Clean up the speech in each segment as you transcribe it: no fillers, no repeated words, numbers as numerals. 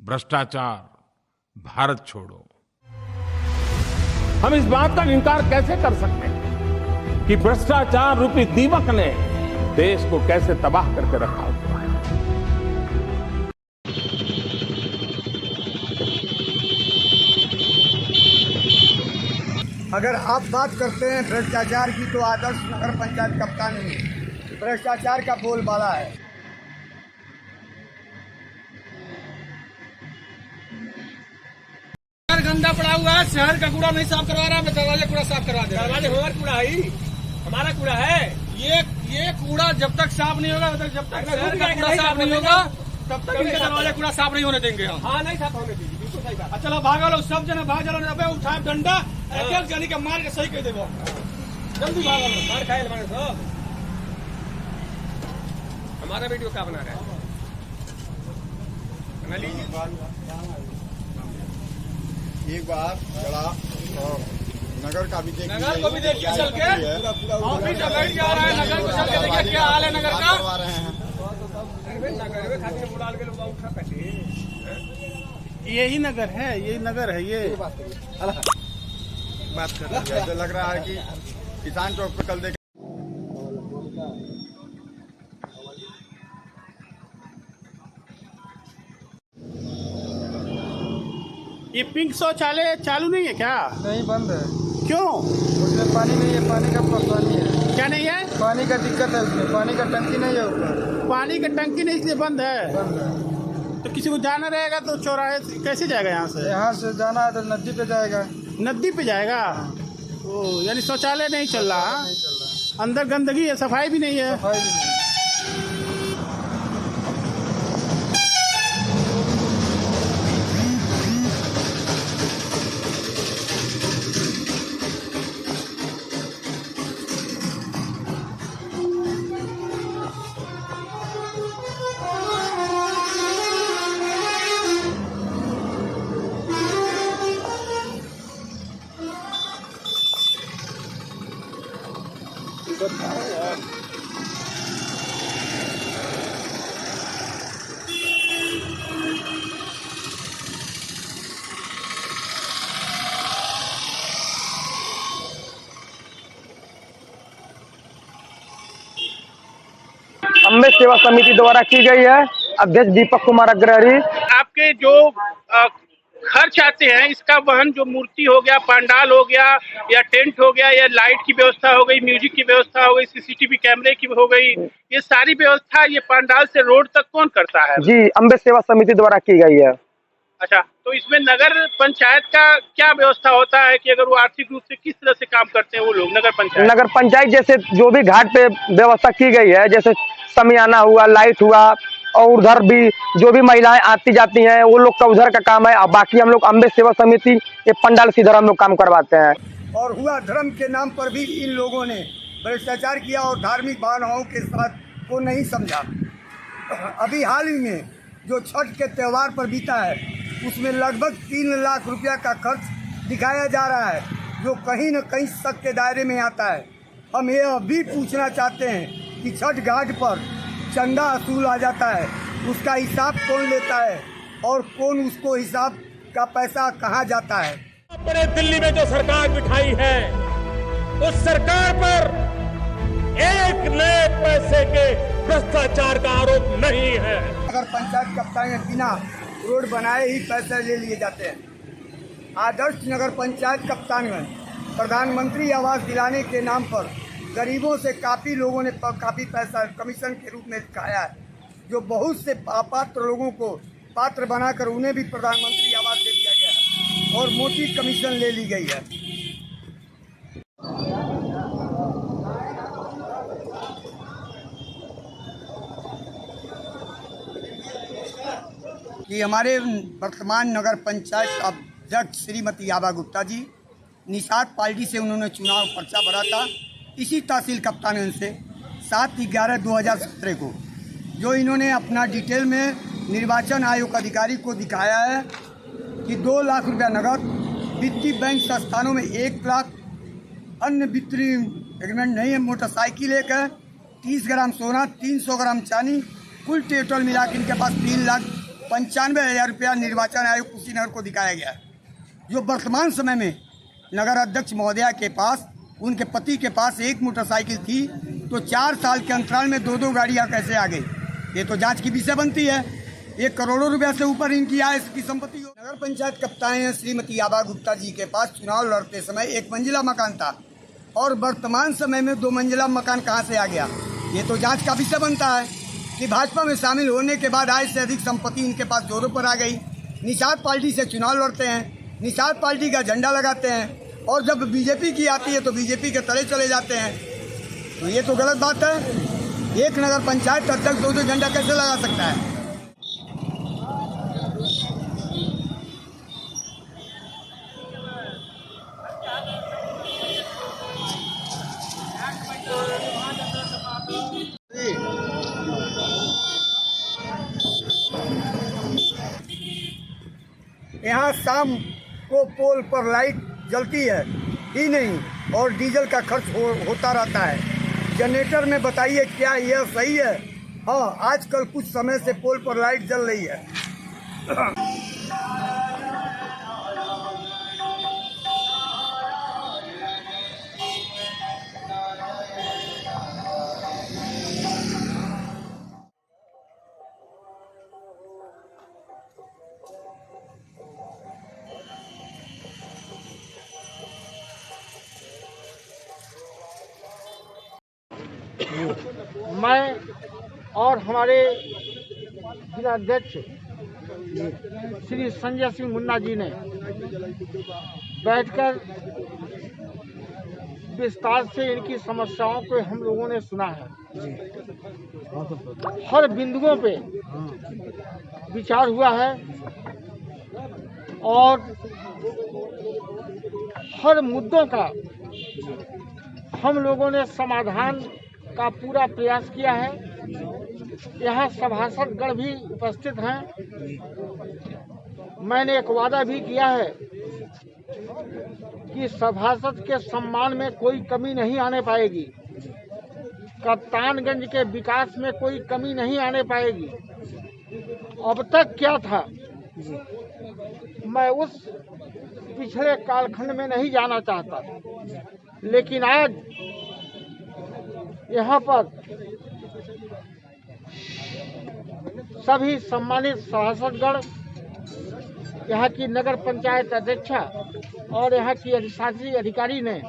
भ्रष्टाचार, भारत छोड़ो। हम इस बात का इनकार कैसे कर सकते हैं कि भ्रष्टाचार रूपी दीमक ने देश को कैसे तबाह करके रखा हुआ है। अगर आप बात करते हैं भ्रष्टाचार की तो आदर्श नगर पंचायत कप्तान भ्रष्टाचार का बोलबाला है। गंदा पड़ा हुआ है, शहर का कूड़ा नहीं साफ करवा रहा है, दरवाजे कूड़ा साफ करवा दे। दरवाजे हमारा कूड़ा है, हमारा कूड़ा है। ये कूड़ा जब तक साफ नहीं होगा, जब तक शहर का कूड़ा साफ नहीं होगा, तब तक इनके दरवाजे कूड़ा साफ नहीं होने देंगे हम। हाँ, नहीं साफ होने देंगे, बिल्कुल सही बात। चलो भागा लो, सब जना भाग चलो, उठा डंडा एक एक जनी के मार के सही कह देबो। जल्दी भागा लो, मार खाए हमारे सब। हमारा वीडियो क्या बना रहा है, बना लीजिए। एक बार जरा नगर का भी देखिए, नगर को भी देखिए चल के, ऑफिस बैठ जा रहा है, नगर को चल के देखिए क्या हाल है नगर का। करवा रहे हैं। यही नगर है, यही नगर है, ये बात कर रहे हैं। लग रहा है कि किसान चौक पे कल देख ये पिंक शौचालय चालू नहीं है क्या? नहीं, बंद है। क्यों? उसमें पानी नहीं है, पानी का परेशानी है। क्या नहीं है? पानी का दिक्कत है, उसमें पानी का टंकी नहीं है ऊपर, पानी का टंकी नहीं, इसलिए बंद है। बंद है। तो किसी को जाना रहेगा तो चौराहे से कैसे जाएगा यहाँ से? यहाँ से जाना है तो नदी पे जाएगा। नदी पे जाएगा? ओ, यानी शौचालय नहीं चल रहा, नहीं चल रहा, अंदर गंदगी है, सफाई भी नहीं है। सफाई भी नहीं। अम्बे सेवा समिति द्वारा की गई है। अध्यक्ष दीपक कुमार अग्रहरी। आपके जो खर्च आते हैं, इसका वहन जो मूर्ति हो गया, पंडाल हो गया, या टेंट हो गया, या लाइट की व्यवस्था हो गई, म्यूजिक की व्यवस्था हो गई, सीसीटीवी कैमरे की हो गई, ये सारी व्यवस्था ये पंडाल से रोड तक कौन करता है? जी, अम्बे सेवा समिति द्वारा की गई है। अच्छा, तो इसमें नगर पंचायत का क्या व्यवस्था होता है कि अगर वो आर्थिक रूप से किस तरह से काम करते हैं वो लोग नगर पंचायत जैसे जो भी घाट पे व्यवस्था की गई है, जैसे समियाना हुआ, लाइट हुआ, और उधर भी जो भी महिलाएं आती जाती हैं वो लोग का उधर का काम है। और बाकी हम लोग अम्बे सेवा समिति ये पंडाल सीधर हम लोग काम करवाते हैं। और हुआ धर्म के नाम पर भी इन लोगों ने भ्रष्टाचार किया और धार्मिक भावनाओं के साथ को नहीं समझा। अभी हाल ही में जो छठ के त्यौहार पर बीता है, उसमें लगभग 3 लाख रुपया का खर्च दिखाया जा रहा है, जो कहीं न कहीं शक के दायरे में आता है। हम ये भी पूछना चाहते हैं कि छठ घाट पर चंदा असूल आ जाता है, उसका हिसाब कौन लेता है और कौन उसको हिसाब का पैसा कहाँ जाता है? अपने दिल्ली में जो सरकार बिठाई है, उस सरकार पर एक नए पैसे के भ्रष्टाचार का आरोप नहीं है। अगर पंचायत कप्तान में बिना रोड बनाए ही पैसे ले लिए जाते हैं। आदर्श नगर पंचायत कप्तानगंज प्रधानमंत्री आवास दिलाने के नाम पर गरीबों से काफ़ी लोगों ने काफ़ी पैसा कमीशन के रूप में खाया है, जो बहुत से अपात्र लोगों को पात्र बनाकर उन्हें भी प्रधानमंत्री आवास दे दिया गया है और मोटी कमीशन ले ली गई है। कि हमारे वर्तमान नगर पंचायत अध्यक्ष श्रीमती आबा गुप्ता जी निषाद पार्टी से उन्होंने चुनाव पर्चा भरा था इसी तहसील कप्तानगंज से 7/11/2017 को, जो इन्होंने अपना डिटेल में निर्वाचन आयोग अधिकारी को दिखाया है कि 2 लाख रुपया नगद, वित्तीय बैंक संस्थानों में 1 लाख, अन्य वित्तीय एग्रीमेंट नहीं है, मोटरसाइकिल एक है, 30 ग्राम सोना, 300 ग्राम चांदी, कुल टोटल मिला के इनके पास 3 लाख 95,000 रुपया निर्वाचन आयोग कुशीनगर को दिखाया गया। जो वर्तमान समय में नगर अध्यक्ष महोदया के पास, उनके पति के पास एक मोटरसाइकिल थी, तो 4 साल के अंतराल में 2-2 गाड़ियाँ कैसे आ गई? ये तो जांच की विषय बनती है। 1 करोड़ रुपया से ऊपर इनकी आय की संपत्ति हो। नगर पंचायत कप्तान श्रीमती आबा गुप्ता जी के पास चुनाव लड़ते समय 1 मंजिला मकान था, और वर्तमान समय में 2 मंजिला मकान कहाँ से आ गया? ये तो जांच का विषय बनता है कि भाजपा में शामिल होने के बाद आय से अधिक संपत्ति इनके पास जोरों पर आ गई। निषाद पार्टी से चुनाव लड़ते हैं, निषाद पार्टी का झंडा लगाते हैं, और जब बीजेपी की आती है तो बीजेपी के तले चले जाते हैं। तो ये तो गलत बात है। एक नगर पंचायत अध्यक्ष 2-2 झंडा कैसे लगा सकता है? यहाँ शाम को पोल पर लाइट जलती है ही नहीं, और डीजल का खर्च होता रहता है। जनरेटर में बताइए क्या यह सही है? हाँ, आजकल कुछ समय से पोल पर लाइट जल रही है। मैं और हमारे जिलाध्यक्ष श्री संजय सिंह मुन्ना जी ने बैठकर विस्तार से इनकी समस्याओं को हम लोगों ने सुना है। हर बिंदुओं पे विचार हुआ है और हर मुद्दों का हम लोगों ने समाधान का पूरा प्रयास किया है। यहाँ सभासदगण भी उपस्थित हैं। मैंने एक वादा भी किया है कि सभासद के सम्मान में कोई कमी नहीं आने पाएगी, कप्तानगंज के विकास में कोई कमी नहीं आने पाएगी। अब तक क्या था मैं उस पिछले कालखंड में नहीं जाना चाहता, लेकिन आज यहाँ पर सभी सम्मानित सभासदगण, यहाँ की नगर पंचायत अध्यक्षा और यहाँ की अधिशासी अधिकारी ने,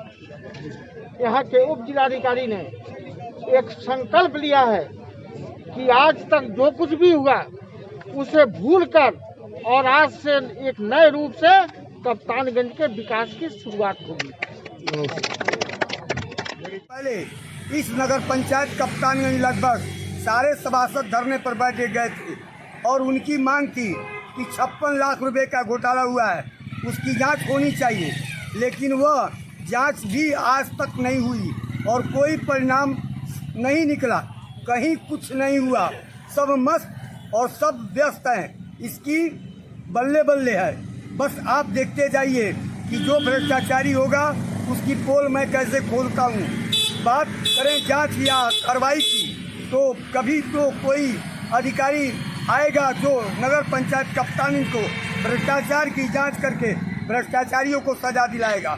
यहाँ के उप जिलाधिकारी ने एक संकल्प लिया है कि आज तक जो कुछ भी हुआ उसे भूलकर और आज से एक नए रूप से कप्तानगंज के विकास की शुरुआत होगी। पहले इस नगर पंचायत कप्तानगंज लगभग सारे सभासद धरने पर बैठे गए थे और उनकी मांग थी कि 56 लाख रुपए का घोटाला हुआ है, उसकी जांच होनी चाहिए। लेकिन वह जांच भी आज तक नहीं हुई और कोई परिणाम नहीं निकला, कहीं कुछ नहीं हुआ। सब मस्त और सब व्यस्त हैं, इसकी बल्ले बल्ले है। बस आप देखते जाइए कि जो भ्रष्टाचारी होगा उसकी पोल मैं कैसे खोलता हूँ। बात करें जांच या कार्रवाई की तो कभी तो कोई अधिकारी आएगा जो नगर पंचायत कप्तान को भ्रष्टाचार की जांच करके भ्रष्टाचारियों को सजा दिलाएगा।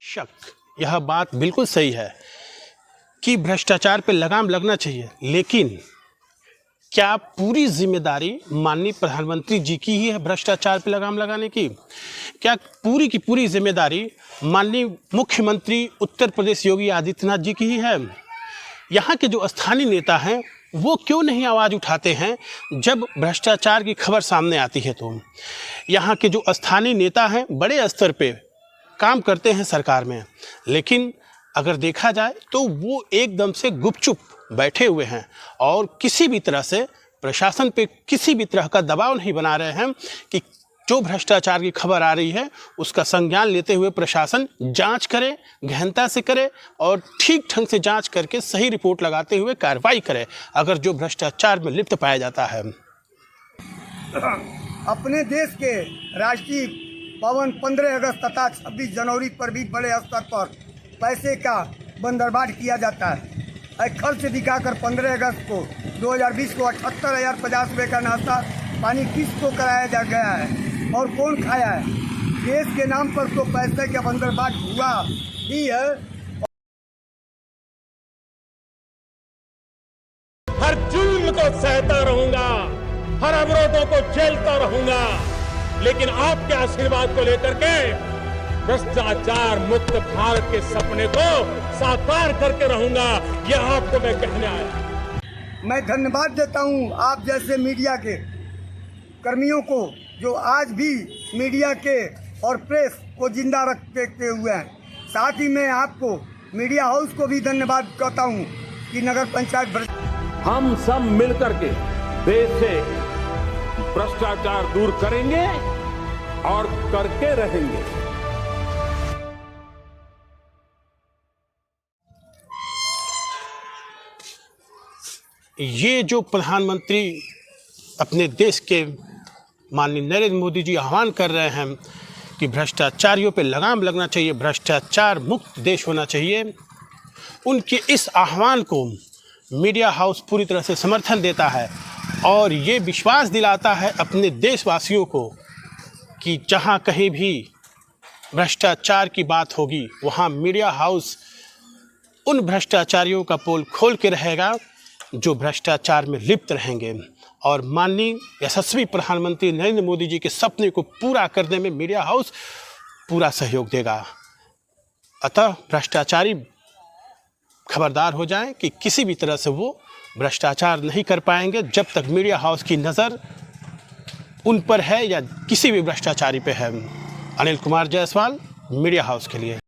शक, यह बात बिल्कुल सही है कि भ्रष्टाचार पे लगाम लगना चाहिए, लेकिन क्या पूरी जिम्मेदारी माननीय प्रधानमंत्री जी की ही है भ्रष्टाचार पे लगाम लगाने की? क्या पूरी की पूरी जिम्मेदारी माननीय मुख्यमंत्री उत्तर प्रदेश योगी आदित्यनाथ जी की ही है? यहाँ के जो स्थानीय नेता हैं वो क्यों नहीं आवाज़ उठाते हैं जब भ्रष्टाचार की खबर सामने आती है? तो यहाँ के जो स्थानीय नेता हैं बड़े स्तर पे काम करते हैं सरकार में, लेकिन अगर देखा जाए तो वो एकदम से गुपचुप बैठे हुए हैं और किसी भी तरह से प्रशासन पे किसी भी तरह का दबाव नहीं बना रहे हैं कि जो भ्रष्टाचार की खबर आ रही है उसका संज्ञान लेते हुए प्रशासन जांच करे, गहनता से करे और ठीक ढंग से जांच करके सही रिपोर्ट लगाते हुए कार्रवाई करे अगर जो भ्रष्टाचार में लिप्त पाया जाता है। अपने देश के राष्ट्रीय पावन 15 अगस्त तथा 26 जनवरी पर भी बड़े स्तर पर पैसे का बंदरबाट किया जाता है। खर्च दिखाकर 15 अगस्त को 2020 को 78,050 रुपये का नाश्ता पानी किसको कराया जा गया है और कौन खाया है? देश के नाम पर तो पैसे का बंदरबाट हुआ ही है। हर जुल्म को सहता रहूंगा, हर अवरोधों को झेलता रहूंगा, लेकिन आपके आशीर्वाद को लेकर के भ्रष्टाचार मुक्त भारत के सपने को साकार करके रहूंगा। यह आपको मैं कहने आया। मैं धन्यवाद देता हूं आप जैसे मीडिया के कर्मियों को जो आज भी मीडिया के और प्रेस को जिंदा रखते हुए हैं। साथ ही मैं आपको मीडिया हाउस को भी धन्यवाद कहता हूं कि नगर पंचायत हम सब मिलकर के देश से भ्रष्टाचार दूर करेंगे और करके रहेंगे। ये जो प्रधानमंत्री अपने देश के माननीय नरेंद्र मोदी जी आह्वान कर रहे हैं कि भ्रष्टाचारियों पे लगाम लगना चाहिए, भ्रष्टाचार मुक्त देश होना चाहिए, उनके इस आह्वान को मीडिया हाउस पूरी तरह से समर्थन देता है और ये विश्वास दिलाता है अपने देशवासियों को कि जहाँ कहीं भी भ्रष्टाचार की बात होगी वहाँ मीडिया हाउस उन भ्रष्टाचारियों का पोल खोल के रहेगा जो भ्रष्टाचार में लिप्त रहेंगे और माननीय यशस्वी प्रधानमंत्री नरेंद्र मोदी जी के सपने को पूरा करने में मीडिया हाउस पूरा सहयोग देगा। अतः भ्रष्टाचारी खबरदार हो जाएं कि किसी भी तरह से वो भ्रष्टाचार नहीं कर पाएंगे जब तक मीडिया हाउस की नज़र उन पर है या किसी भी भ्रष्टाचारी पे है। अनिल कुमार जायसवाल, मीडिया हाउस के लिए।